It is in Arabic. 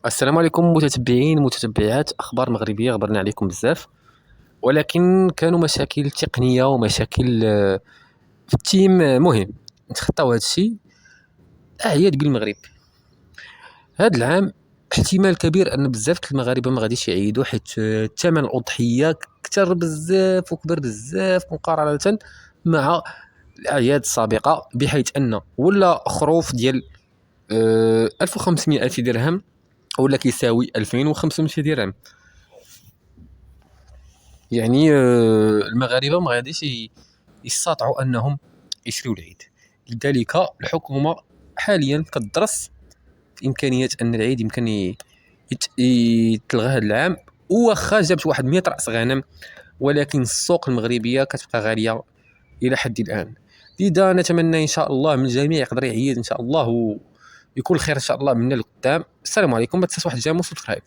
السلام عليكم متتبعين متتبعات اخبار مغربيه. غبرنا عليكم بزاف، ولكن كانوا مشاكل تقنيه ومشاكل في التيم. مهم نتخطاو هذا الشيء. اعياد بالمغرب هذا العام احتمال كبير ان بزاف د المغاربه ما غاديش يعيدوا، حيت ثمن الاضحيه كثر بزاف وكبر بزاف مقارنه مع الاعياد السابقه، بحيث ان ولا خروف ديال 1500 الف درهم ولا كيساوي 2500 درهم. يعني المغاربه ما غاديش يستطيعوا انهم يشريوا العيد. لذلك الحكومه حاليا كتدرس في امكانيه ان العيد يمكن يتلغى هذا العام، وواخا جابت واحد 100 راس غنم، ولكن السوق المغربيه كتبقى غاليه الى حد الان. لذا نتمنى ان شاء الله من الجميع يقدر يعيد ان شاء الله، ويكون الخير ان شاء الله منا لقدام. السلام عليكم، ما تنساش واحد الجيم وسبسكرايب.